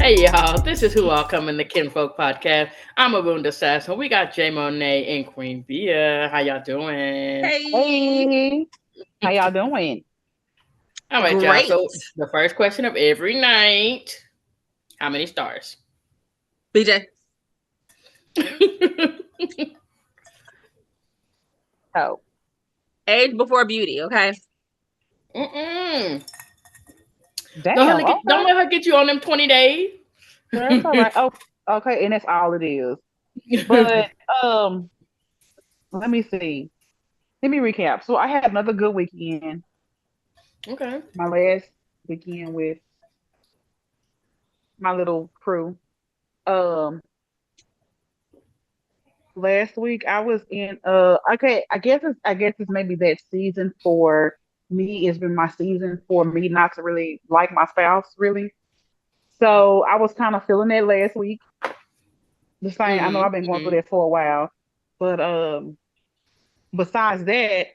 Hey y'all, this is Who All Come in the Kinfolk podcast. I'm Marooned Assassin. We got Jmonea and Queen Bia. How y'all doing? Hey, Hey, how y'all doing? All right, y'all. great. So the first question of every night: how many stars? BJ, Oh, age before beauty, okay? Mm-mm. damn. Don't Okay, let her get you on them 20 days. that's all right. Oh, okay, and that's all it is. But let me see. Let me recap. So I had another good weekend. Okay. My last weekend with my little crew. Um, last week I was in. Okay, I guess it's maybe that season for me. It's been my season for me not to really like my spouse really. So I was kind of feeling that last week. The same. I know I've been going through Mm-hmm. that for a while, but besides that,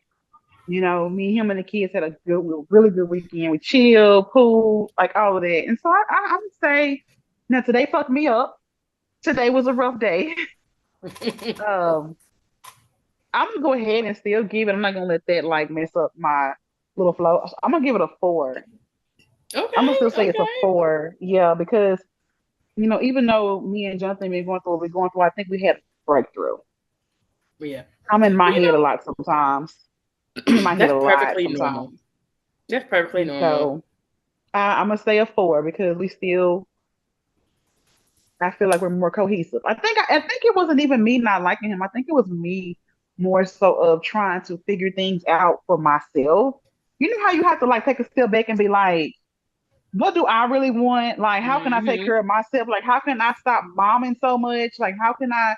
me, him, and the kids had a really good weekend. We chilled, pool, like all of that. And so I would say, now today fucked me up. Today was a rough day. um, I'm gonna go ahead and still give it. I'm not gonna let that like mess up my little flow. I'm gonna give it a 4. I'm gonna Okay. still say it's a Okay. 4. Yeah, because even though me and Jonathan been going through what we're going through, I think we had a breakthrough. Yeah. I'm in my Well, head a lot sometimes. I'm in my head a that's lot perfectly normal. sometimes. That's perfectly And normal. so I'm gonna say a 4 because I feel like we're more cohesive. I think it wasn't even me not liking him. I think it was me more so of trying to figure things out for myself. You know how you have to like take a step back and be like, what do I really want? Like, how can I take Mm-hmm. care of myself? Like, how can I stop momming so much? Like, how can I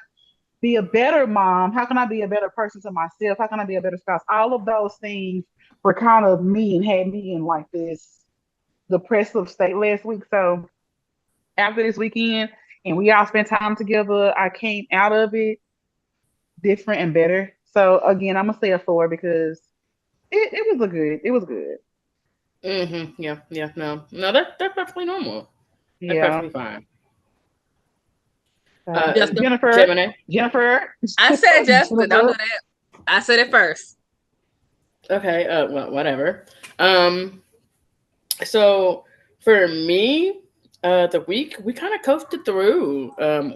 be a better mom? How can I be a better person to myself? How can I be a better spouse? All of those things were kind of me and had me in like this depressive state last week. So after this weekend and we all spent time together, I came out of it different and better. So again, I'm gonna say a 4 because it was good. Mm-hmm. Yeah. Yeah. No. No. That's perfectly normal. That's Yeah. perfectly fine. Justin. Jennifer, Gemini. Jennifer, I said Justin. Don't do Jennifer. that. I said it first. Okay. Well, whatever. Um. So for me, the week we kind of coasted through.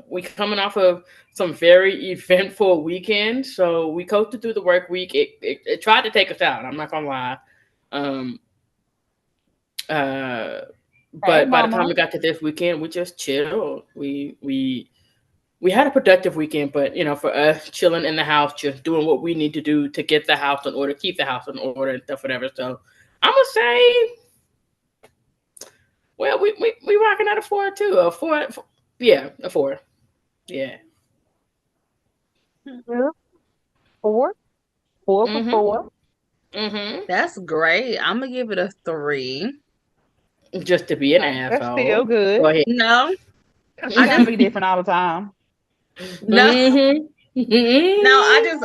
We coming off of some very eventful weekends, so we coasted through the work week. It tried to take us out. I'm not gonna lie. Um. Uh. Hey, But by the time mama. we got to this weekend, we just chilled. We had a productive weekend, but for us, chilling in the house, just doing what we need to do to get the house in order, keep the house in order, and stuff, whatever. So I'm gonna say, well, we rocking at a 4 too, yeah, a 4, yeah. Yeah, 4, 4 for Mhm, 4. mhm. That's great. I'm gonna give it a 3. Just to be an Okay, that's still asshole. good. Go ahead. No, Cause you I gotta just be different all the time. no, Mhm.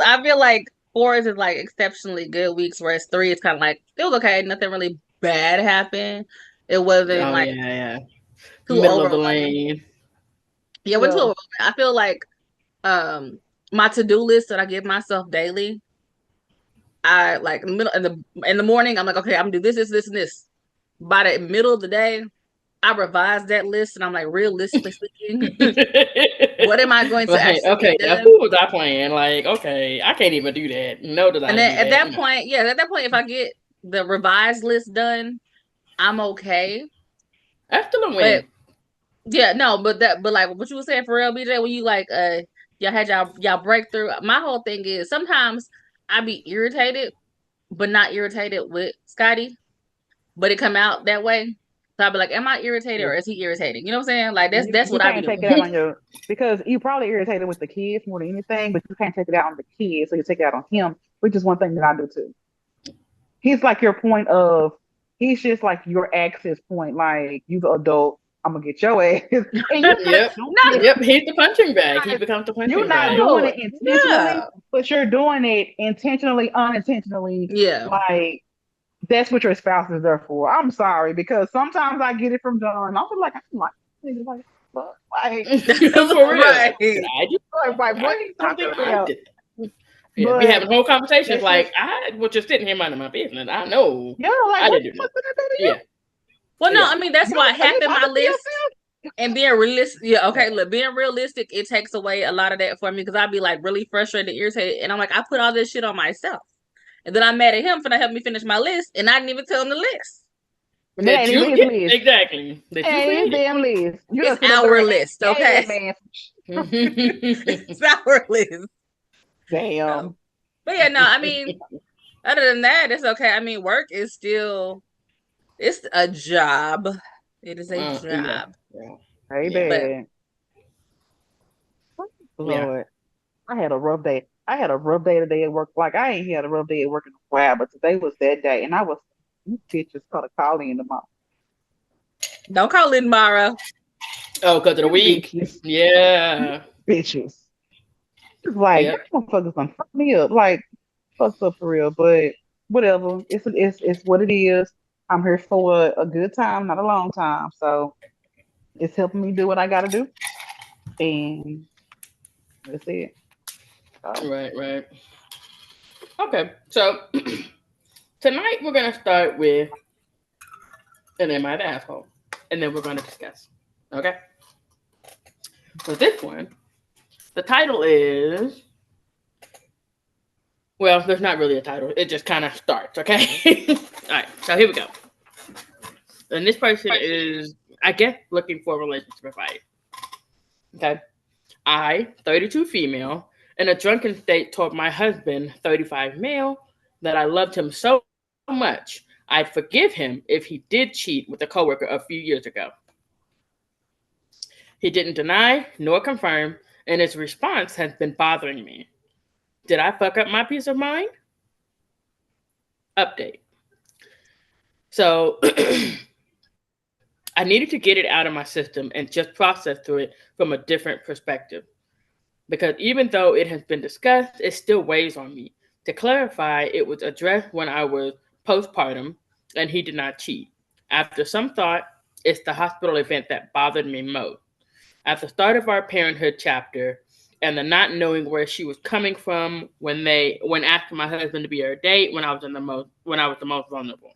I feel like 4 is like exceptionally good weeks, whereas 3 is kind of like it was okay. Nothing really bad happened. It wasn't Oh like yeah, yeah. too Middle of the overwhelming. lane. Yeah, it wasn't too Yeah. overwhelming. I feel like my to-do list that I give myself daily, I like in the morning, I'm like, okay, I'm gonna do this, and this. By the middle of the day, I revise that list and I'm like, realistically speaking, what am I going to Like, actually okay, get now done? who was I playing? Like, okay, I can't even do that. No, that And I then do at that. that point, yeah, at that point, if I get the revised list done, I'm okay. That's still a But win. yeah, no, but like what you were saying for real, BJ, when you like y'all had y'all breakthrough. My whole thing is sometimes I be irritated, but not irritated with Scotty, but it come out that way. So I'd be like, am I irritated or is he irritating? You know what I'm saying? Like that's You that's you what I be can't take it doing. out on your because you probably irritated with the kids more than anything, but you can't take it out on the kids, so you take it out on him, which is one thing that I do too. He's like your point of he's just like your access point. Like you the adult, I'm gonna get your ass, and you're not Yep. doing No, it. Yep. He's the punching bag. He Not, becomes the you're punching not bag. doing no, it intentionally, yeah, but you're doing it intentionally, unintentionally. yeah. Like that's what your spouse is there for. I'm sorry because sometimes I get it from John. I'm like, I'm like. Nigga like, fuck, like, For real. Right. Did I do? like, I what are you don't talking think I about? did. Yeah, be But having whole conversations that's like just, I was just sitting here minding my business. I know yeah, like, I what didn't the do fuck nothing. did I do to you? Yeah, Well, no, yeah, I mean that's why Are you half in my talking to list yourself? and being realistic. Yeah, okay. yeah. Look, being realistic, it takes away a lot of that for me because I'd be like really frustrated, irritated, and I'm like, I put all this shit on myself, and then I'm mad at him for not helping me finish my list, and I didn't even tell him the list. And that That ain't even you his yeah, list. exactly that you Ain't his created. damn list. You It's done sit up there our and list, gave okay? that man some It's our list. So, damn. but yeah, no, I mean, other than that, it's okay. I mean, work is still it's a job. It is a Yeah, job. yeah, Hey, yeah, But bad. yeah. Lord, I had a rough day. I had a rough day today at work. Like, I ain't had a rough day at work in a while, but today was that day. And I was, you bitches gotta call in tomorrow. don't call in Mara. Oh, because of the You week. bitches. You Yeah, bitches. It's like, yep. you motherfuckers done fuck me up. Like, fucked up for real. But whatever. It's what it is. I'm here for a good time, not a long time. So it's helping me do what I gotta do. And that's it. So Right, right. Okay, so tonight we're gonna start with an Am I the Asshole? And then we're gonna discuss. Okay? For this one, the title is well, there's not really a title. It just kind of starts, okay? All right, so here we go. And this person is, I guess, looking for a relationship advice. Okay? I, 32 female, in a drunken state told my husband, 35 male, that I loved him so much I'd forgive him if he did cheat with a coworker a few years ago. He didn't deny nor confirm, and his response has been bothering me. Did I fuck up my peace of mind? Update. So I needed to get it out of my system and just process through it from a different perspective. Because even though it has been discussed, it still weighs on me. To clarify, it was addressed when I was postpartum and he did not cheat. After some thought, it's the hospital event that bothered me most. At the start of our parenthood chapter, and the not knowing where she was coming from when asking my husband to be her date when I was the most vulnerable.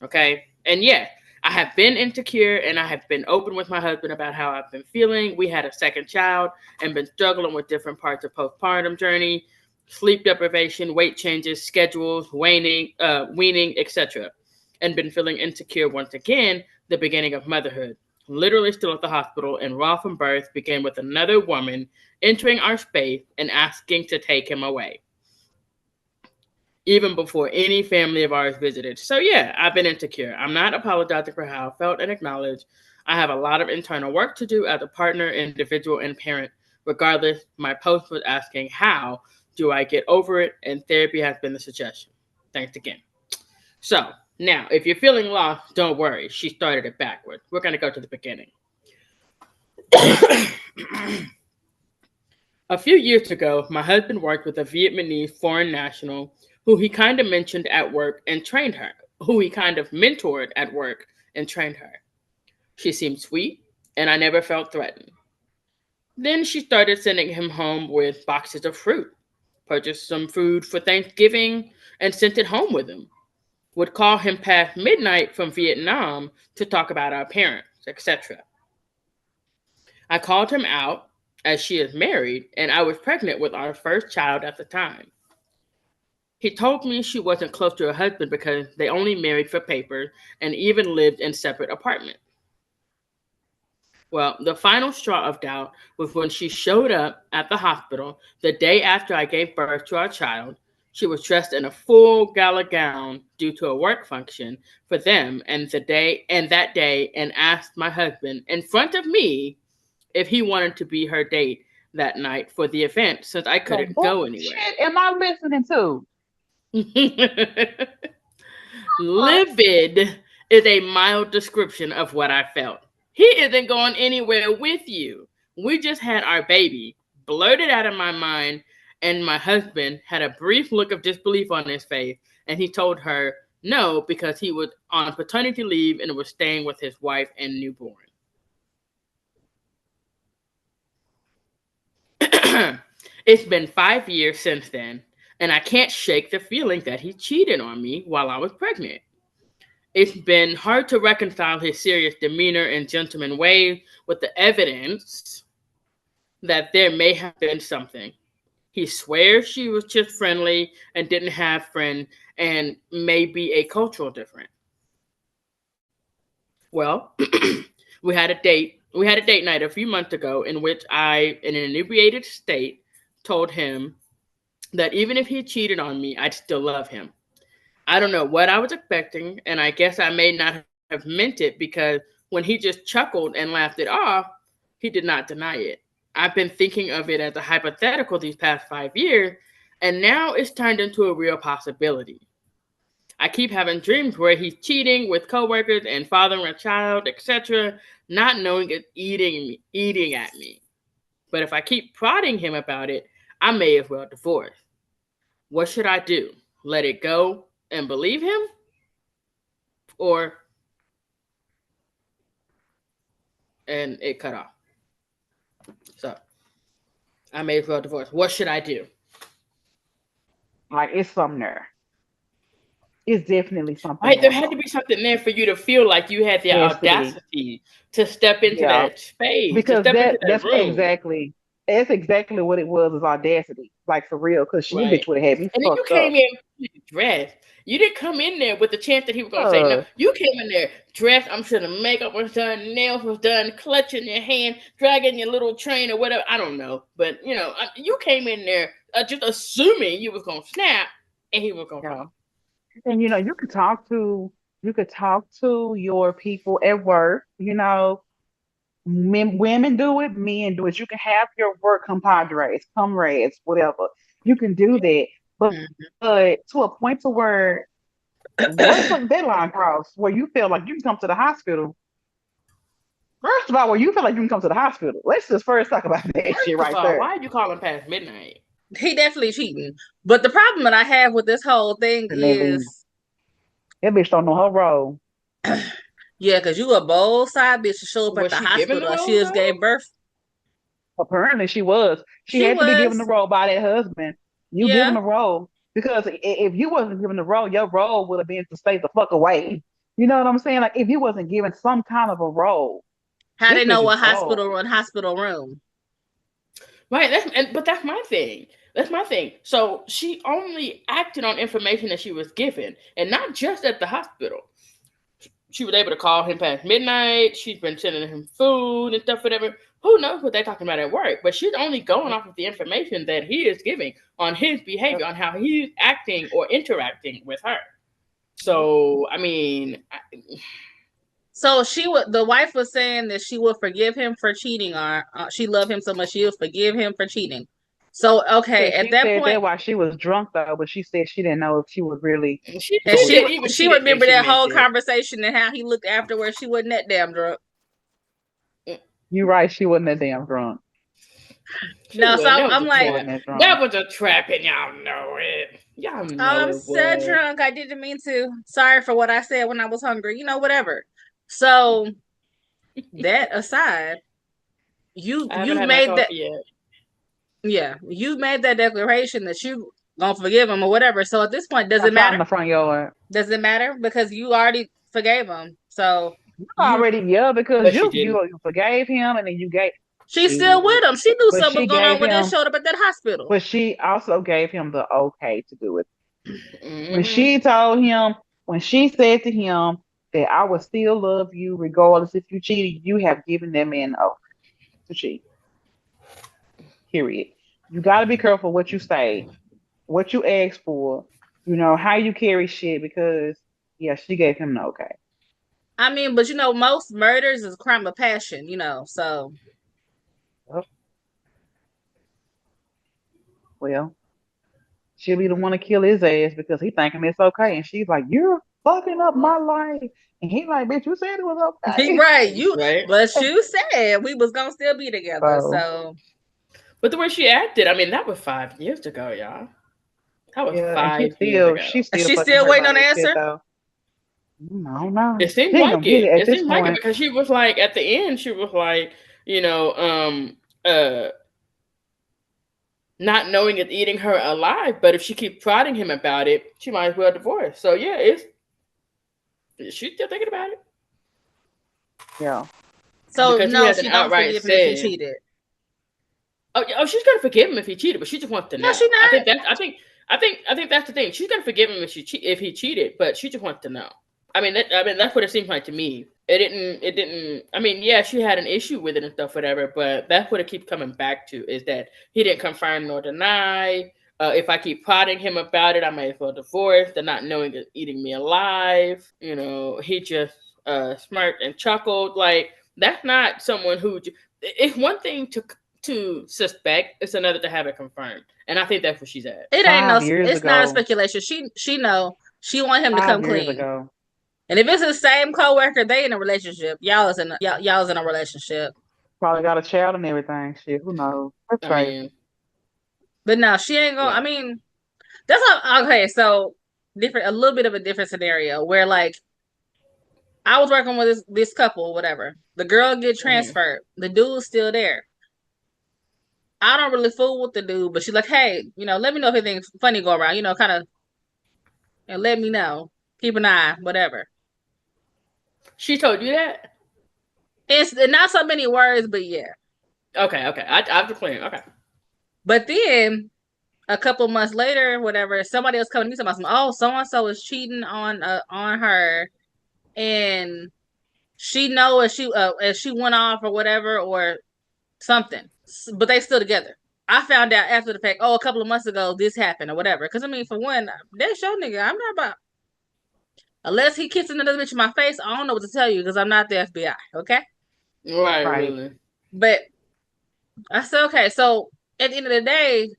Okay? And yeah, I have been insecure and I have been open with my husband about how I've been feeling. We had a second child and been struggling with different parts of postpartum journey, sleep deprivation, weight changes, schedules, weaning, etc. And been feeling insecure once again, the beginning of motherhood. Literally still at the hospital and raw from birth began with another woman entering our space and asking to take him away even before any family of ours visited. So yeah, I've been insecure. I'm not apologizing for how I felt and acknowledge I have a lot of internal work to do as a partner, individual, and parent. Regardless, my post was asking how do I get over it, and therapy has been the suggestion. Thanks again. So now, if you're feeling lost, don't worry. She started it backwards. We're gonna go to the beginning. A few years ago, my husband worked with a Vietnamese foreign national who he kind of mentioned at work and trained her, who he kind of mentored at work and trained her. She seemed sweet, and I never felt threatened. Then she started sending him home with boxes of fruit, purchased some food for Thanksgiving, and sent it home with him. Would call him past midnight from Vietnam to talk about our parents, etc. I called him out as she is married and I was pregnant with our first child at the time. He told me she wasn't close to her husband because they only married for papers and even lived in separate apartments. Well, the final straw of doubt was when she showed up at the hospital the day after I gave birth to our child. She was dressed in a full gala gown due to a work function for them and that day and asked my husband in front of me if he wanted to be her date that night for the event since I the couldn't go anywhere. bullshit am I listening to? Lord, Livid is a mild description of what I felt. He isn't going anywhere with you. We just had our baby, blurted out of my mind, and my husband had a brief look of disbelief on his face, and he told her no because he was on paternity leave and was staying with his wife and newborn. It's been 5 years since then, and I can't shake the feeling that he cheated on me while I was pregnant. It's been hard to reconcile his serious demeanor and gentleman ways with the evidence that there may have been something. He swears she was just friendly and didn't have friends and may be a cultural difference. Well, we had a date night a few months ago in which I, in an inebriated state, told him that even if he cheated on me, I'd still love him. I don't know what I was expecting, and I guess I may not have meant it because when he just chuckled and laughed it off, he did not deny it. I've been thinking of it as a hypothetical these past 5 years, and now it's turned into a real possibility. I keep having dreams where he's cheating with coworkers and fathering a child, etc., not knowing it's eating at me. But if I keep prodding him about it, I may as well divorce. What should I do? Let it go and believe him? Or, and it cut off. So, I may as well divorce. What should I do? Like it's something there. It's definitely something Right, there there had to though. be something there for you to feel like you had the Has to be. audacity to step into Yeah. that space, to Because step into that room. that's exactly what it was, is audacity. Like for real. Cause she Right. bitch would have had me And then you fucked came up. in dressed. You didn't come in there with the chance that he was going to say no. Uh, You came in there dressed. I'm sure the makeup was done, nails was done, clutching your hand, dragging your little train or whatever. I don't know. But, you came in there just assuming you was going to snap and he was going to yeah. fall. And you could talk to your people at work, women do it, men do it. You can have your work comrades, whatever. You can do that. But, Mhm. but to a point to where what the fuck is that line cross where you feel like you can come to the hospital? First of all, where you feel like you can come to the hospital. Let's just first talk about that shit First of right all, there. why did you call him past midnight? He definitely cheating. But the problem that I have with this whole thing And they leave. is, That bitch don't know her role. yeah, because you a bold side bitch to show up at Was the she given the hospital. She role just though? gave birth. Apparently she was. She She had to be given the was, role by that husband. You given yeah. the role. Because if you wasn't given the role, your role would have been to stay the fuck away. You know what I'm saying? Like if you wasn't given some kind of a role, How this they bitch know is what bold. hospital run hospital room? Right, but that's my thing. That's my thing. So she only acted on information that she was given, and not just at the hospital. She was able to call him past midnight. She's been sending him food and stuff, whatever. Who knows what they're talking about at work? But she's only going Yep, off of the information that he is giving on his yep, behavior, on how he's acting or interacting with her. yep. So, I mean, So the wife was saying that she would forgive him for cheating, or she loved him so much she would forgive him for cheating. So Yeah, okay, at she that said point, that while she was drunk though, but she said she didn't know if she was really she, and do she it. said even she she didn't think remembered she that meant whole it. conversation and how he looked afterwards. She wasn't that damn drunk. You're right, she wasn't that damn drunk. She No, so wasn't. That was I'm a She like, wasn't trap. that That drunk. was a trap, and y'all know it. Y'all oh, know I'm it so was. drunk. I didn't mean to. Sorry for what I said when I was hungry. Whatever. So that aside, I haven't you had my made that, coffee yet. yeah, you made that declaration that you gonna forgive him or whatever. So at this point, does it Outside in matter? the front yard. Does it matter? Because you already forgave him. So You you already, yeah, because But she you didn't. you forgave him and then you gave she's still shit. with him. She knew But something she was going on gave when they him showed up at that hospital. but she also gave him the okay to do it. When Hmm. she told him, when she said to him that I will still love you regardless if you cheated, you have given that man the okay to cheat. Period. You gotta be careful what you say, what you ask for, how you carry shit because yeah, she gave him the okay. I mean, but most murders is a crime of passion, so Well, well, she'll be the one to kill his ass because he thinking it's okay. And she's like, you're fucking up my life. And he like, bitch, you said it was he okay. right. Right. But you said we was gonna still be together. So So But the way she acted, I mean, that was 5 years ago, y'all. That was yeah, and she's 5 years still ago. she's is still she fucking still hurt waiting by on the that shit answer? though. I don't know. It seemed She ain't like gonna get it. it at It this seemed like it point. because she was like at the end. She was like, uh, not knowing it's eating her alive. But if she keeps prodding him about it, she might as well divorce. So yeah, she's still thinking about it Yeah. So because he no, hasn't she don't outright forgive him if he said. cheated. Oh, she's gonna forgive him if he cheated, but she just wants to No, she know. I not. think that's. I think that's the thing. She's gonna forgive him if he cheated, but she just wants to know. I mean that's what it seems like to me. It didn't. It didn't. I mean, yeah, she had an issue with it and stuff, whatever. But that's what it keeps coming back to is that he didn't confirm nor deny. If I keep prodding him about it, I may as well divorce. They're not knowing it's eating me alive. You know, he just smirked and chuckled. Like that's not someone who. It's one thing to suspect; it's another to have it confirmed. And I think that's where she's at. It ain't no. 5 years It's not a ago. speculation. She know. She want him to come 5 years clean. ago. And if it's the same coworker, they in a relationship. Y'all's in a relationship. Probably got a child and everything. Shit, who knows? That's I crazy. mean, But no, she ain't gonna. yeah. I mean, that's not okay. So different, a little bit of a different scenario where like I was working with this couple, whatever. The girl get transferred. The dude's still there. I don't really fool with the dude, but she's like, hey, let me know if anything funny go around. Kind of, and let me know. Keep an eye, whatever. She told you that? It's not so many words, but yeah. Okay. I'm just playing. Okay. But then a couple months later, whatever, somebody else coming to me talking about, so and so is cheating on her, and she know if she went off or whatever or something, but they still together. I found out after the fact. A couple of months ago, this happened or whatever. Because I mean, for one, that's your nigga. I'm not about unless he kissing another bitch in my face. I don't know what to tell you because I'm not the FBI. Okay, Right. Right. Really. but I said okay. So at the end of the day,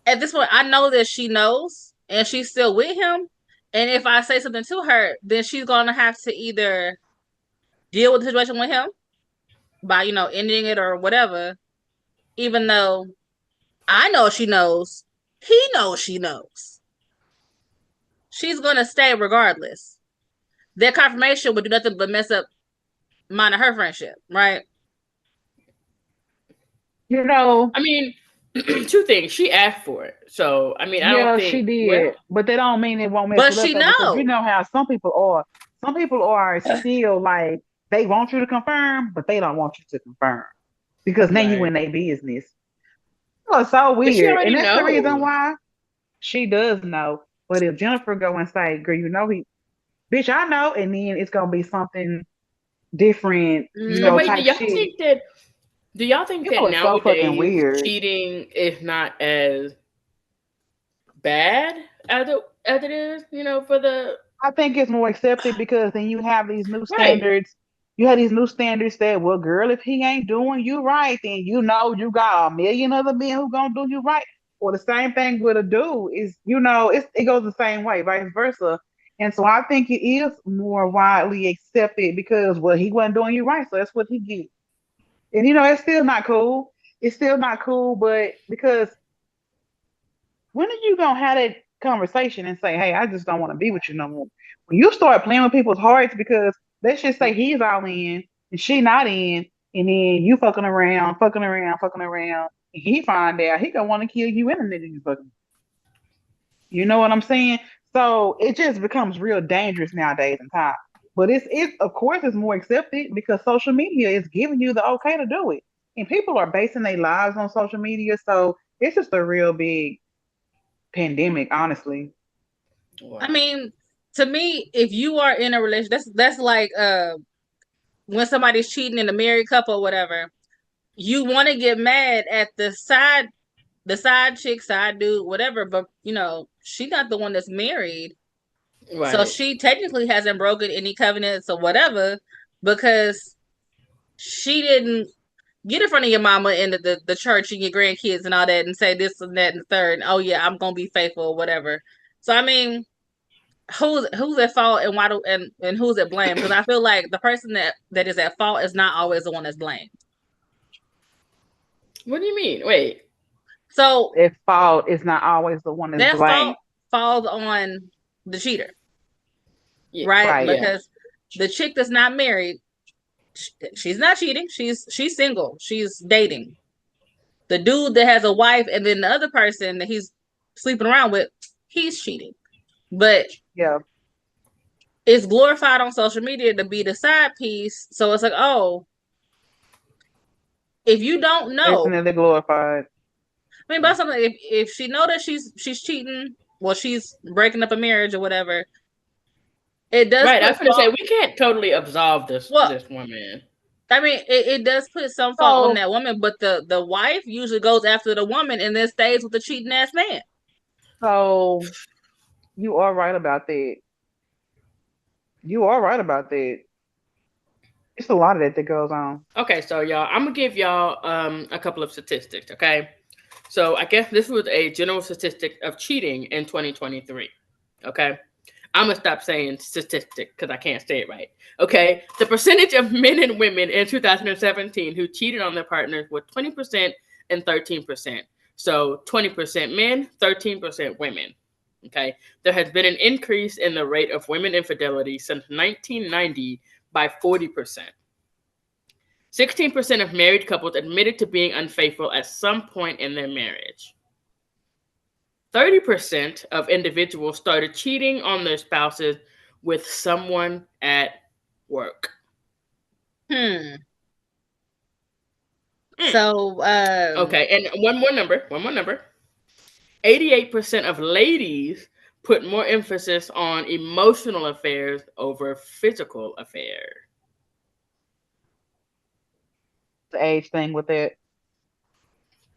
at this point, I know that she knows and she's still with him. And if I say something to her, then she's gonna have to either deal with the situation with him by ending it or whatever. Even though I know she knows, he knows she knows. She's gonna stay regardless. Their confirmation would do nothing but mess up mine and her friendship, right? I mean, two things. She asked for it, so I mean, I don't Yeah, she think. Well, did. But that don't mean it won't mess But with us she though, because you know. know how some people are. Some people are still like they want you to confirm, but they don't want you to confirm. Because now you right. in their business. Oh, it's so But she weird. And already that's the reason knows. why she does know. But if Jennifer go and say, girl, bitch, I know, and then it's gonna be something different, So wait, type shit. do y'all think You that know it's so fucking nowadays weird. cheating is not as bad as it is, for the I think it's more accepted because then you have these new right. standards. You have these new standards that, well, girl, if he ain't doing you right, then you got a million other men who gonna do you right. Or the same thing with a dude is, it goes the same way, vice versa. And so I think it is more widely accepted because, well, he wasn't doing you right, so that's what he get. And it's still not cool. It's still not cool, but because when are you gonna have that conversation and say, "Hey, I just don't want to be with you no more"? When you start playing with people's hearts, because let's just say he's all in and she not in, and then you fucking around, fucking around, and he find out he gonna want to kill you and the nigga you fucking. You know what I'm saying? So it just becomes real dangerous nowadays in time. But it's of course it's more accepted because social media is giving you the okay to do it, and people are basing their lives on social media. So it's just a real big pandemic, honestly. Wow. I mean, to me, if you are in a relationship, that's like when somebody's cheating in a married couple or whatever. You want to get mad at the side chick, side dude, whatever, but she's not the one that's married. So Right. she technically hasn't broken any covenants or whatever because she didn't get in front of your mama and the church and your grandkids and all that and say this and that and the third. And, oh yeah, I'm gonna be faithful or whatever. So I mean, who's at fault and why do and who's at blame? Because I feel like the person that is at fault is not always the one that's blamed. What do you mean? Wait. So If fault is not always the one that's that fault blamed. falls on the cheater, Yeah. right? Right. Yeah. Because the chick that's not married, she's not cheating. She's single. She's dating. The dude that has a wife and then the other person that he's sleeping around with, he's cheating. But Yeah. it's glorified on social media to be the side piece. So it's like, oh, if you don't know, Definitely glorified. I mean, by something, if she know that she's cheating, well, she's breaking up a marriage or whatever, it does Right, I put was gonna say fault. we can't totally absolve Well, this woman. I mean, it does put some fault on So, that woman, but the wife usually goes after the woman and then stays with the cheating ass man. so you are right about that. You are right about that. It's a lot of that that goes on. Okay, so y'all, I'm gonna give y'all a couple of statistics. Okay, so I guess this was a general statistic of cheating in 2023. Okay, I'm gonna stop saying statistic because I can't say it right. Okay, the percentage of men and women in 2017 who cheated on their partners was 20% and 13%. So 20% men, 13% women. Okay, there has been an increase in the rate of women infidelity since 1990 by 40%. 16% of married couples admitted to being unfaithful at some point in their marriage. 30% of individuals started cheating on their spouses with someone at work. Hmm. Mm. So, Okay, and one more number. 88% of ladies put more emphasis on emotional affairs over physical affairs. The age thing with that.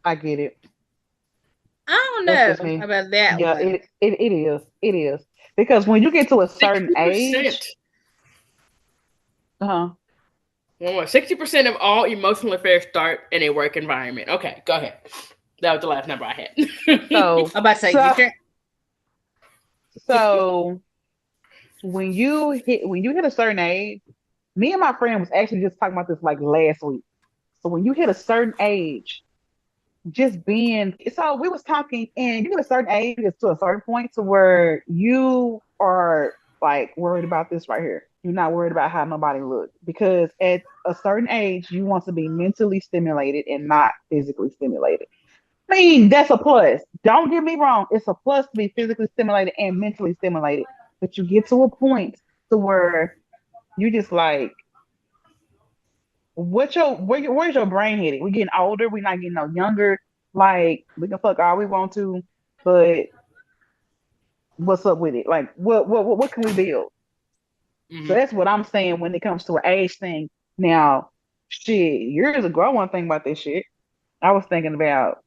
I get it. I don't That's know just me. about that Yeah, one. it is. It is. Because when you get to a certain 60%. age, uh-huh. One more. 60% of all emotional affairs start in a work environment. Okay, go ahead. That was the last number I had. So I'm about to say you so can't. so when you hit a certain age, me and my friend was actually just talking about this like last week. So when you hit a certain age, just being so we was talking and you hit a certain age it's to a certain point to where you are like worried about this right here. You're not worried about how nobody looks because at a certain age you want to be mentally stimulated and not physically stimulated. I mean, that's a plus. Don't get me wrong, it's a plus to be physically stimulated and mentally stimulated. But you get to a point to where you just like where's your brain headed? We're getting older. We're not getting no younger. Like we can fuck all we want to, but what's up with it? Like what can we build? So Mhm. that's what I'm saying when it comes to an age thing. Now, shit, years ago, I wasn't thinking about this shit. I was thinking about,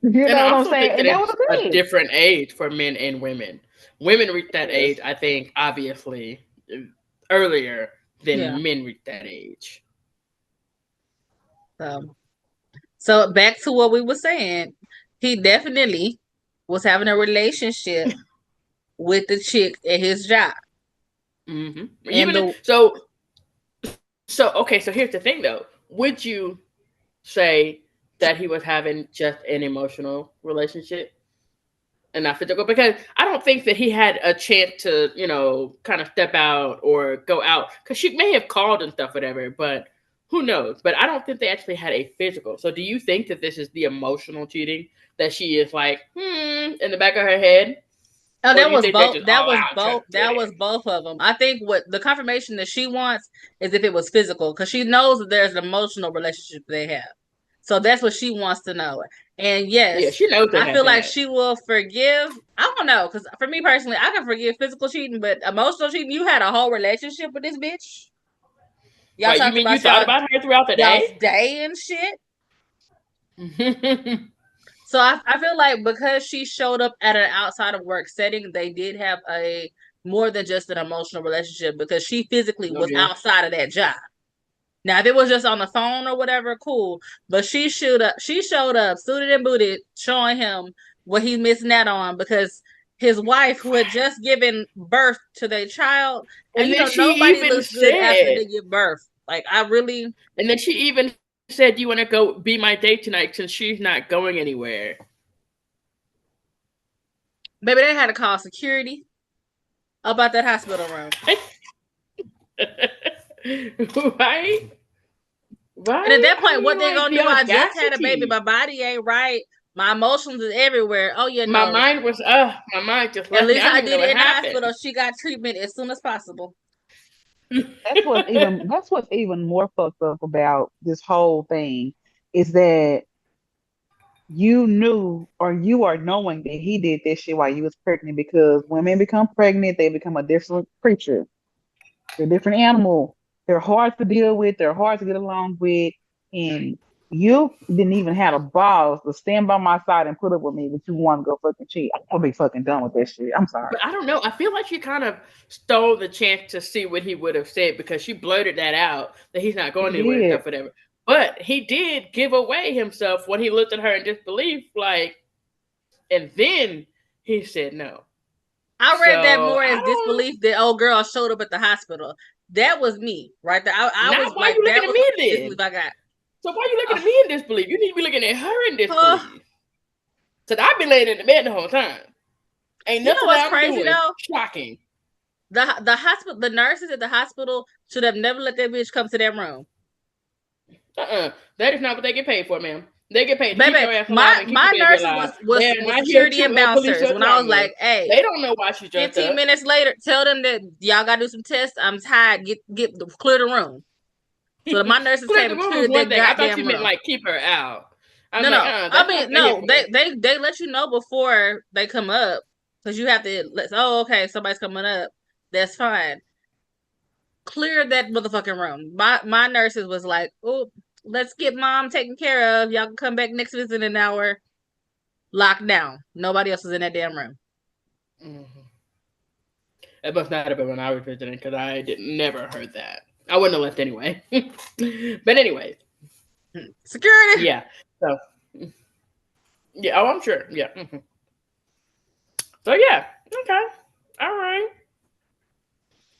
you And know I what I'm also saying, think that and that was it's a a thing. different age for men and women. Women reach that Yes. age, I think, obviously, earlier Yeah. than men reach that age. So back to what we were saying, he definitely was having a relationship with the chick at his job. Hmm. And Even okay. So here's the thing, though. Would you say that he was having just an emotional relationship and not physical? Because I don't think that he had a chance to, kind of step out or go out. Because she may have called and stuff, whatever. But who knows? But I don't think they actually had a physical. So do you think that this is the emotional cheating that she is like, in the back of her head? oh, Or that do you was think they're both. just That all was out trying both. to get That was both of them. I think what the confirmation that she wants is if it was physical, because she knows that there's an emotional relationship they have. So that's what she wants to know. And Yeah, yes, she knows they I have feel like that. she will forgive. I don't know, because for me personally, I can forgive physical cheating, but emotional cheating, you had a whole relationship with this bitch. Y'all Right, you talked mean you about thought about her throughout the y'all's day? day and shit. So I feel like because she showed up at an outside of work setting, they did have a more than just an emotional relationship because she physically was Okay. outside of that job. Now, if it was just on the phone or whatever, cool. But she showed up, suited and booted, showing him what he's missing out on because his wife, who had just given birth to their child, and And then she nobody even looks good after said, they give birth. Like I really, and then she even said, "You want to go be my date tonight since she's not going anywhere." baby, they had to call security about that hospital room. Right? Right? And at that I point, what mean, they like gonna the do? I just had a baby. audacity. My body ain't right. My emotions is everywhere. Oh, you My know. mind was, my mind just At left me. least I don't I even know did what it in the happened. hospital. She got treatment as soon as possible. That's what's even more fucked up about this whole thing is that you knew or you are knowing that he did this shit while you was pregnant because women become pregnant, they become a different creature. They're a different animal. They're hard to deal with. They're hard to get along with. And you didn't even have the balls to stand by my side and put up with me, but you want to go fucking cheat. I'm gonna be fucking done with this shit. I'm sorry. But I don't know. I feel like she kind of stole the chance to see what he would have said because she blurted that out that he's not He going anywhere and did. stuff, whatever. But he did give away himself when he looked at her in disbelief, like, and then he said no. I read that So more I as don't. disbelief that old girl showed up at the hospital. That was me right there. I Now was why like, you looking that at was me the disbelief then? I got. So why you looking at Uh, me in disbelief? You need to be looking at her in uh, disbelief. Cause I've been laying in the bed the whole time. Ain't you know nothing what's that I'm crazy doing though? shocking. The hospital, the nurses at the hospital should have never let that bitch come to that room. That is not what they get paid for, ma'am. They get paid to keep Baby, your ass alive my and keep the my baby nurses alive. was They are was not here security and to police bouncers. your When I was traumas. like, hey, They don't know why she's dressed 15 up. minutes later, tell them that y'all gotta do some tests. I'm tired. Clear the room. So my nurses Clear came the and room was cleared one that thing. I thought you goddamn meant room. like keep her out. I'm No, like, no. I that's not mean, what they're here no. for. They let you know before they come up because you have to. Oh, okay, somebody's coming up. That's fine. Clear that motherfucking room. My nurses was like, oh, let's get mom taken care of. Y'all can come back next visit in an hour. Locked down. Nobody else was in that damn room. Mm-hmm. It must not have been when I was visiting because I never heard that. I wouldn't have left anyway. But anyway, Security. yeah. So yeah. Oh, I'm sure. Yeah. So yeah. Okay. All right.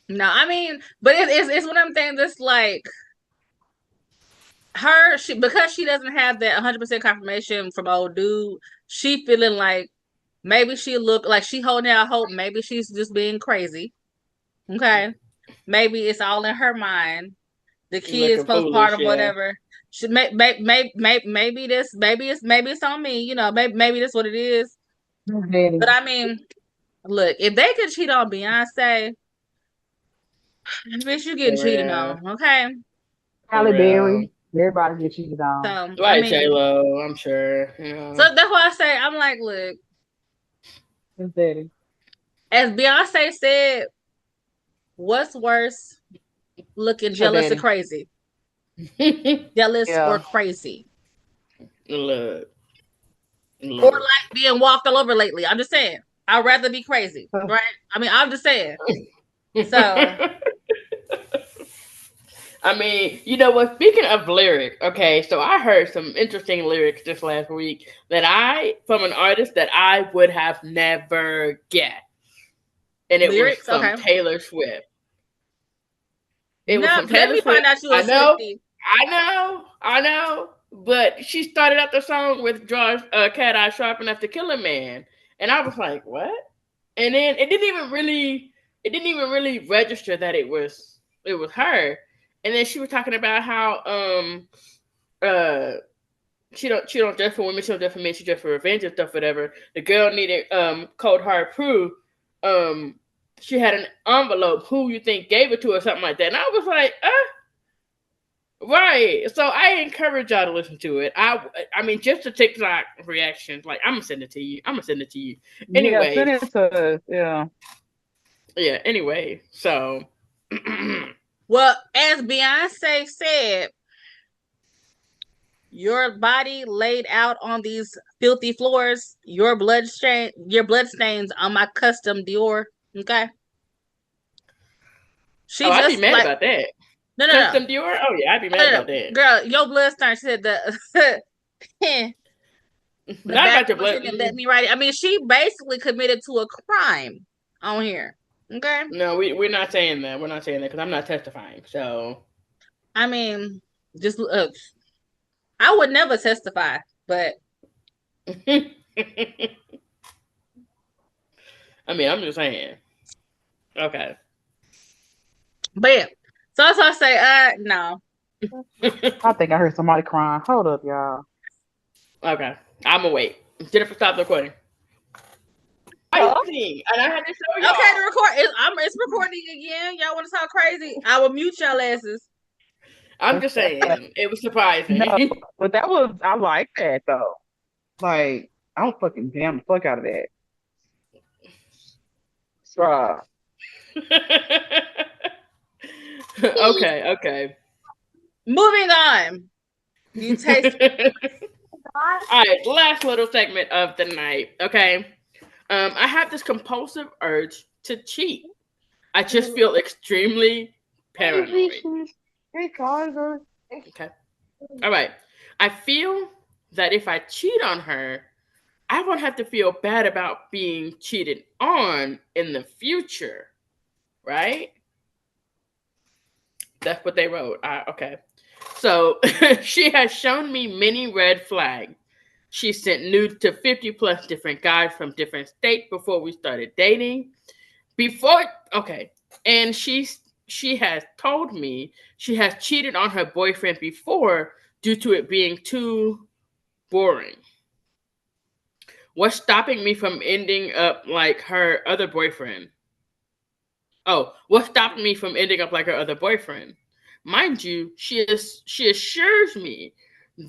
No, I mean, but it's one of them things that's like because she doesn't have that 100% confirmation from old dude. She feeling like maybe she look like she holding out hope. Maybe she's just being crazy. Okay, maybe it's all in her mind. The kids Looking foolish. postpartum, Yeah. whatever. Should maybe it's on me. You know, maybe that's what it is. But I mean, look, if they could cheat on Beyonce, bitch, you getting For cheated real. on, okay? For Halle real. Berry. Everybody get cheated on. So I Right, J mean, Lo. I'm sure. so Yeah. that's why I say I'm like, look, Pathetic. as Beyonce said, what's worse, looking Her jealous or daddy. crazy? Jealous or Yeah. crazy? Look. Or Look. like being walked all over lately. I'm just saying. I'd rather be crazy, right? I mean, I'm just saying. So I mean, you know what? Speaking of lyric, okay, so I heard some interesting lyrics this last week from an artist that I would have never guessed, and it was lyrics, from okay. Taylor Swift. It was No, from let Taylor me Swift. find out you a I know, Swiftie. I know. But she started out the song with "Draw Cat Eye Sharp Enough to Kill a Man," and I was like, "What?" And then it didn't even really register that it was her. And then she was talking about how uh she don't dress for women, she don't dress for men, she dress for revenge and stuff, whatever. The girl needed cold hard proof. Um, she had an envelope. Who you think gave it to her, something like that. And I was like, right. So I encourage y'all to listen to it. I mean, just the TikTok reactions. Like, I'm gonna send it to you. I'm gonna send it to you. Yeah, send Anyways, it to us. Yeah. yeah. Anyway, so Well, as Beyonce said, your body laid out on these filthy floors, your blood stains on my custom Dior. Okay. She I'd be just mad like about that. no. Custom Dior. Oh yeah, I'd be mad about that. Girl, your blood stain. She said the the Not bad about your blood. didn't let me write it. I mean, she basically committed to a crime on here. Okay. No, we're not saying that. We're not saying that because I'm not testifying. So I mean, just I would never testify, but I mean, I'm just saying. Okay. but yeah. So I say, no. I think I heard somebody crying. Hold up, y'all. Okay, I'm gonna wait. Jennifer, stop the recording. Huh? Fighting, and I had to show Okay, the y'all. record it's recording again. Y'all want to talk crazy? I will mute y'all asses. I'm just saying, it was No, surprising. but I like that though. Like, I was fucking damn the fuck out of that. So, Okay, okay. Moving on. You taste. All right, last little segment of the night. Okay, I have this compulsive urge to cheat. I just feel extremely paranoid. Okay, all right. I feel that if I cheat on her, I won't have to feel bad about being cheated on in the future, right? That's what they wrote. Okay. So she has shown me many red flags. She sent nudes to 50 plus different guys from different states before we started dating. Before, okay. And she has told me she has cheated on her boyfriend before due to it being too boring. What's stopping me from ending up like her other boyfriend? Oh, what's stopping me from ending up like her other boyfriend? Mind you, she assures me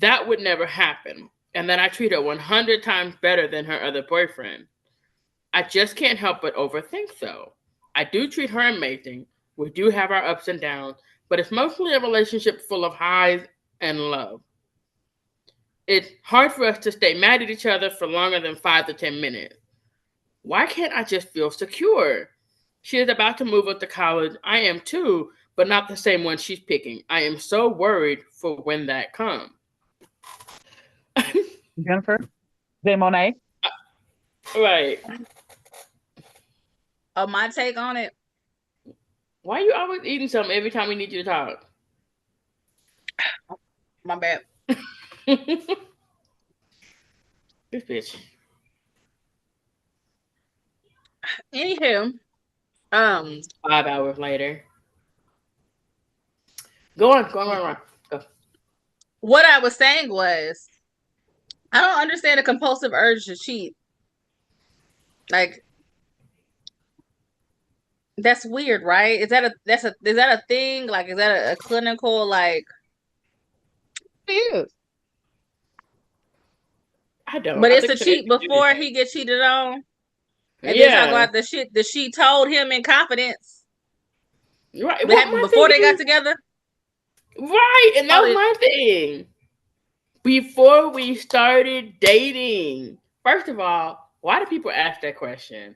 that would never happen, and that I treat her 100 times better than her other boyfriend. I just can't help but overthink though. I do treat her amazing. We do have our ups and downs, but it's mostly a relationship full of highs and love. It's hard for us to stay mad at each other for longer than 5 to 10 minutes. Why can't I just feel secure? She is about to move up to college. I am too, but not the same one she's picking. I am so worried for when that comes. Jennifer, Jmonea. Right. My take on it. Why are you always eating something every time we need you to talk? My bad. This bitch. Anywho, 5 hours later. Go on, go on, go on. Go. what I was saying was, I don't understand the compulsive urge to cheat. Like, that's weird, right? Is that a thing? Like, is that a clinical like? It is. I don't. But I it's think a it's an cheat before insecurity he gets cheated on, thing. and then talk Yeah. about the shit that she told him in confidence Right. that What happened my before thing they got is, together. right, and that All was this, my thing. Before we started dating, first of all, why do people ask that question?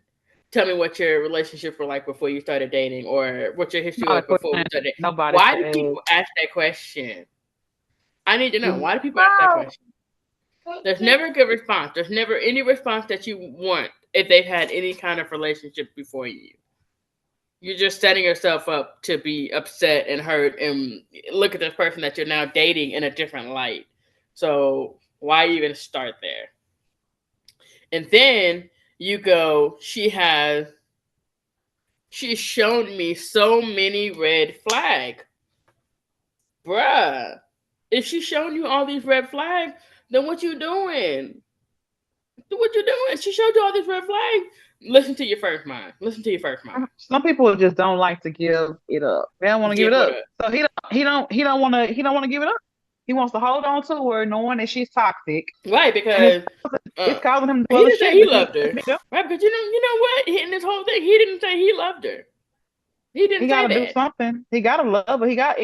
Tell me what your relationships were like before you started dating, or what your history Not was a before we question started. nobody Why should do ask. people ask that question? I need to know. Mm. Why do people ask that question? There's never a good response. There's never any response that you want if they've had any kind of relationship before you. You're just setting yourself up to be upset and hurt and look at this person that you're now dating in a different light. So why even start there? And then you go, she's shown me so many red flags. Bruh. If she's showing you all these red flags, then what you doing? What you doing? She showed you all these red flags. Listen to your first mind. Listen to your first mind. Some people just don't like to give it up. They don't want to give Give it what up. up. So he don't want to give it up. He wants to hold on to her, knowing that she's toxic, Right, and because it's causing him to do he other didn't say shit he because loved her. Right, but you know what? In this whole thing, he didn't say he loved her. He he didn't got say to do that. something. He got to love her. It got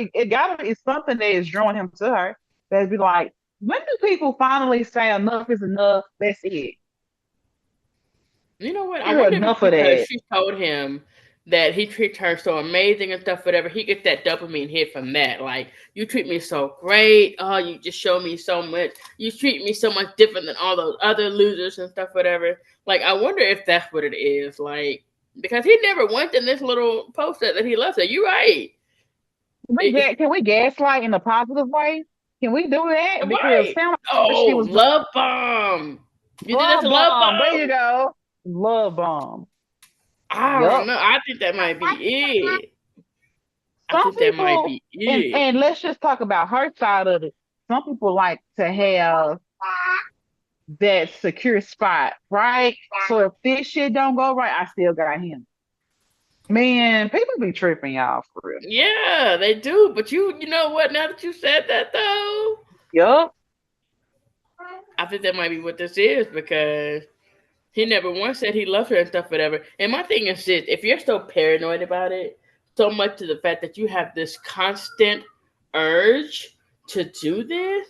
to. It's something that is drawing him to her. That'd be like, when do people finally say enough is enough? That's it. You know what? I You're wonder if it's enough of because that. she told him that he treats her so amazing and stuff, whatever. He gets that dopamine hit from that. Like, you treat me so great. Oh, you just show me so much. You treat me so much different than all those other losers and stuff, whatever. Like, I wonder if that's what it is. Like, because he never went in this little post that he loves her. You're right. It, Can we gaslight in a positive way? Can we do that? Because right. it sounds like she Oh, was love bomb. You think that's a love love bomb. There you bomb? go. Love bomb. I don't Yup. know. I think that might be it. I Some think that might people, be it. and let's just talk about her side of it. Some people like to have that secure spot, right? So if this shit don't go right, I still got him. Man, people be tripping y'all for real. Yeah, they do. But you know what? Now that you said that, though, Yup. I think that might be what this is because he never once said he loved her and stuff, whatever. And my thing is this: if you're so paranoid about it, so much to the fact that you have this constant urge to do this,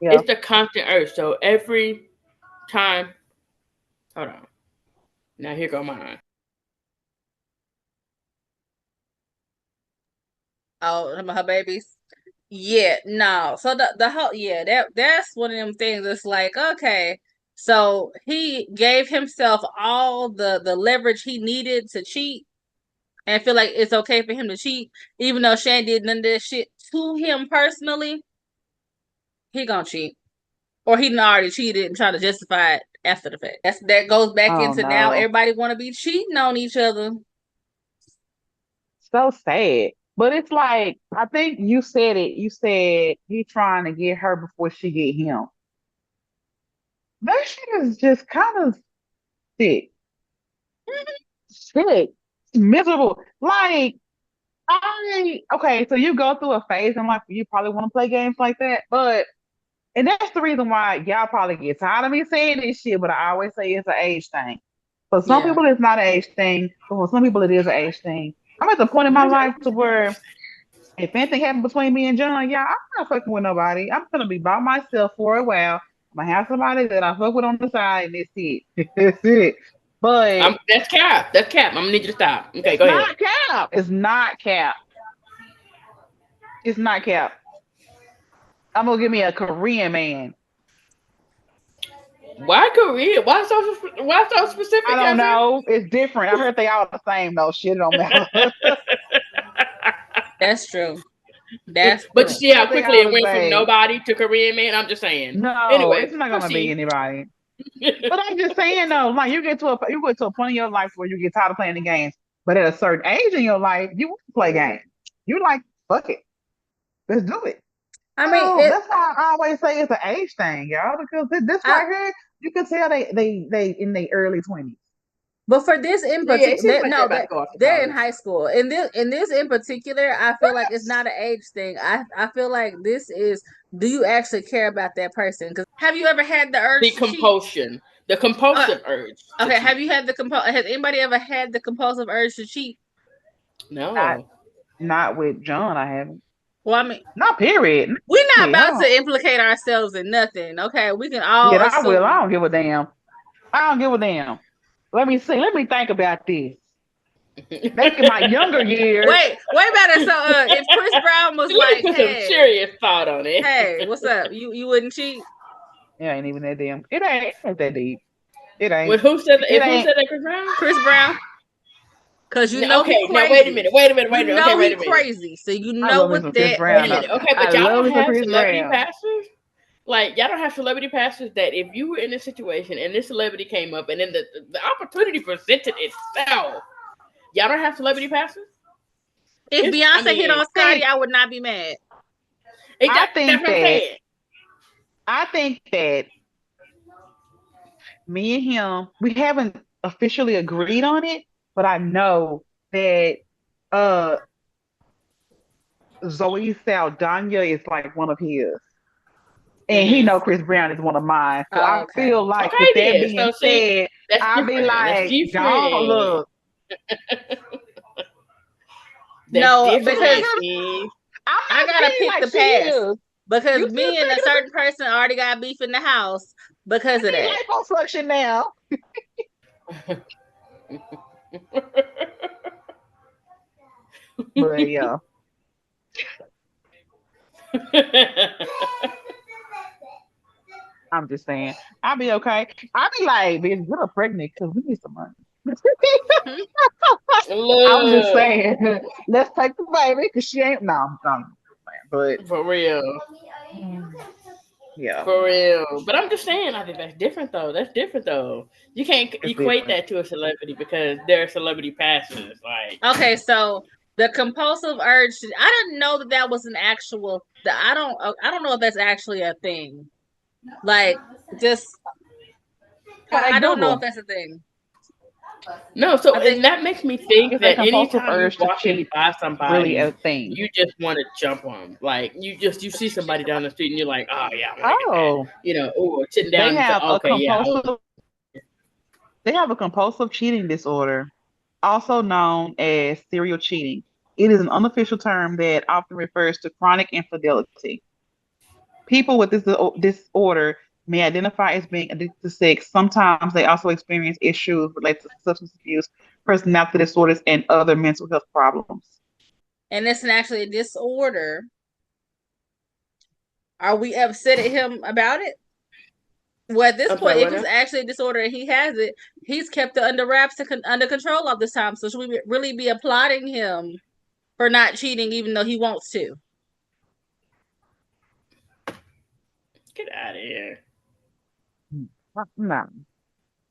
Yeah. it's the constant urge. So every time, hold on. Now here go mine. Oh, her babies. Yeah, no. So the whole that's one of them things. It's like, okay, so he gave himself all the leverage he needed to cheat, and feel like it's okay for him to cheat, even though Shane did none of that shit to him personally. He gonna cheat, or he done already cheated and try to justify it after the fact. That goes back Oh into now no. everybody want to be cheating on each other. So sad. But it's like I think you said it. You said he trying to get her before she get him. That shit is just kind of sick. Sick. Miserable. Like I okay, so you go through a phase in life where you probably want to play games like that, but and that's the reason why y'all probably get tired of me saying this shit, but I always say it's an age thing. For some Yeah. people, it's not an age thing, but for some people, it is an age thing. I'm at the point in my life to where if anything happened between me and John, yeah, I'm not fucking with nobody. I'm gonna be by myself for a while. I'm gonna have somebody that I fuck with on the side, and that's it. That's it. But That's cap. That's cap. I'm gonna need you to stop. Okay, it's go ahead. not cap. It's not cap. It's not cap. I'm gonna give me a Korean man. Why Korea? Why so I specific, don't cousin? know. It's different. I heard they all the same though. Shit, it don't matter. That's true. That's But you true. see how They quickly all it the went from same. nobody to Korean man? I'm just saying. No, Anyway, it's not gonna be proceed. anybody. But I'm just saying though, like you get to a point in your life where you get tired of playing the games. But at a certain age in your life, you want to play games. You like, fuck it. Let's do it. I mean, So that's why I always say it's an age thing, y'all, because this I right here, you can tell they in their early 20s. but for this in Yeah, it seems particular, like they're no, about to go off to they're in college. high school. In this in particular, I feel like it's not an age thing. I feel like this is, do you actually care about that person? Because have you ever had the urge The to cheat? compulsion, the Uh, compulsive urge to okay, have cheat. you had has anybody ever had the compulsive urge to cheat? Not No. not with John, I haven't. Well, I mean, Not period. we're not Hold about on. to implicate ourselves in nothing. Okay, we can all Yeah, I will. I assume. don't give a damn. I don't give a damn. Let me see. Let me think about this. Back in my younger years, Wait about it. So, if Chris Brown was Let me like, put some "Hey, serious thought on it. hey, what's up? You wouldn't cheat?" it ain't even that damn. It ain't that deep. It ain't. When who said that? It If who ain't. said that, Chris Brown? Chris Brown, because you know he Okay, now wait a crazy. minute. Wait a minute. You Wait a minute. Okay, know wait he a minute. crazy. So you I know love me what some Chris that Wait a Brown. minute. Now. is. Okay, I but y'all love don't me some have Chris celebrity Brown. pastors. Like y'all don't have celebrity pastors that if you were in a situation and this celebrity came up and then the opportunity presented itself, y'all don't have celebrity pastors. If It's I Beyonce hit mean on Scotty, Think. I would not be mad. I that's think what I'm that. saying. I think that me and him, we haven't officially agreed on it, but I know that uh Zoe Saldana is like one of his. And he Hmm. know Chris Brown is one of mine. So I Okay. feel like with Okay, that then. being So see, said, that's I'll be different. That's like, don't different. look. That's No, I'm because different. not See. I I'm not gotta saying pick like the she pass. is. Because You still me and a taking certain person already got beef in the house because of a that. liposuction now. But yeah, I'm just saying. I'll be okay. I'll be like, bitch, get her pregnant because we need some money. I'm just Look, saying, let's take the baby because she ain't. No, but for real. mm, yeah, For real. But I'm just saying, I think that's different though. That's different though. You can't it's equate different. that to a celebrity because they're celebrity pastors. Like, Okay, so The compulsive urge. I didn't know that was an actual. I don't know if that's actually a thing. Like, just Hey, I don't know if Google. that's a thing. No, so I and think that makes me think Is a that compulsive anytime you're urge to walking cheat by really a somebody, thing? you just want to jump on 'em. Like you see somebody down the street and you're like, oh yeah, I want to get that. Oh, Or sitting they down and say, have a okay, yeah, compulsive. They have a compulsive cheating disorder, also known as serial cheating. It is an unofficial term that often refers to chronic infidelity. People with this disorder may identify as being addicted to sex. Sometimes they also experience issues related to substance abuse, personality disorders, and other mental health problems. and it's actually a disorder. Are we upset at him about it? Well, at this I'm point, sorry, if what it's now? actually a disorder and he has it, he's kept it under wraps and under control all this time. So should we really be applauding him for not cheating, even though he wants to? Get out of here. No.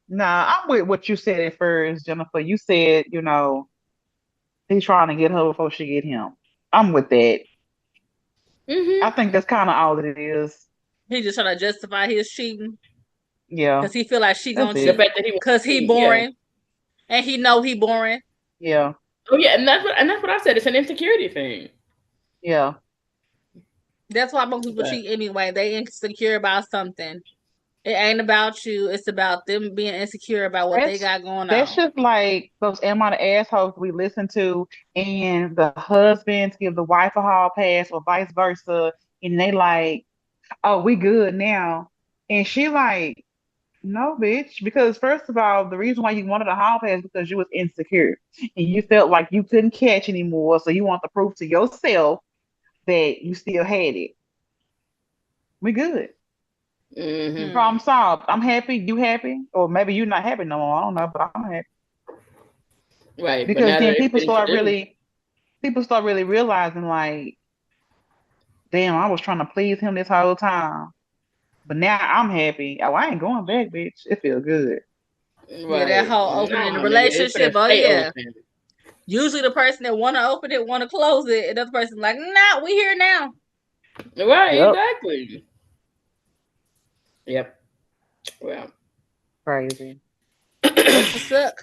Nah, I'm with what you said at first, Jennifer. You said, he's trying to get her before she get him. I'm with that. I think that's kind of all it is. He's just trying to justify his cheating Yeah, because he feel like she that's gonna The it. cheat fact that he wants because to he cheat, yeah. boring and he know he boring. Yeah, Oh yeah, and that's what I said. It's an insecurity thing. yeah. That's why most people But cheat anyway. They insecure about something. It ain't about you. It's about them being insecure about what they That's got going that's on. just like those Am I the assholes we listen to, and the husbands give the wife a hall pass or vice versa, and they like, oh, we good now, and she like, no, bitch, because first of all, the reason why you wanted a hall pass is because you was insecure and you felt like you couldn't catch anymore, so you want to prove to yourself that you still had it. We good. Problem solved. I'm happy. You happy? Or maybe you're not happy no more. I don't know, but I'm happy. right, but Because now then that everything's new, people start really realizing like, damn, I was trying to please him this whole time. But now I'm happy. Oh, I ain't going back, bitch. It feel good. Yeah, that right? whole opening the Nah, nigga, it's relationship. gonna Oh stay yeah. open. Usually the person that want to open it, want to close it. Another person like, nah, we here now. Right, Yep. exactly. Yep. Well, Crazy. Sucks to suck.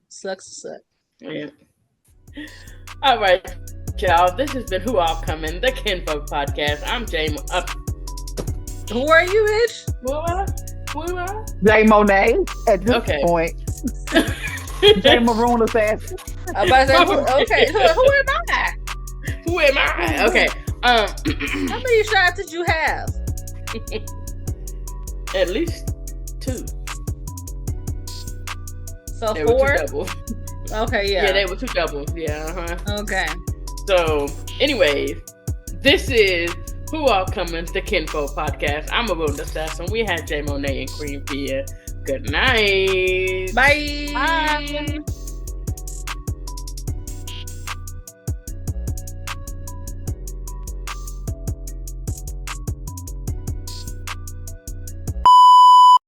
Sucks to suck. yeah. All right, y'all. This has been Who All Coming, the Kinfolk Podcast. I'm James. Who are you, bitch? Who am I? Who am I? Jmonea at this Okay. point. Marooned Assassin. I'm about to say, okay, who am I? Who am I? Okay. How many shots did you have? At least 2. So They 4? were 2 doubles. Okay, yeah. Yeah, they were 2 doubles. Yeah, Okay. So, anyways, this is Who All Coming, the Kinfolk Podcast. I'm Marooned Assassin. We had Jmonea and Queen Bia. Good night. Bye. Bye.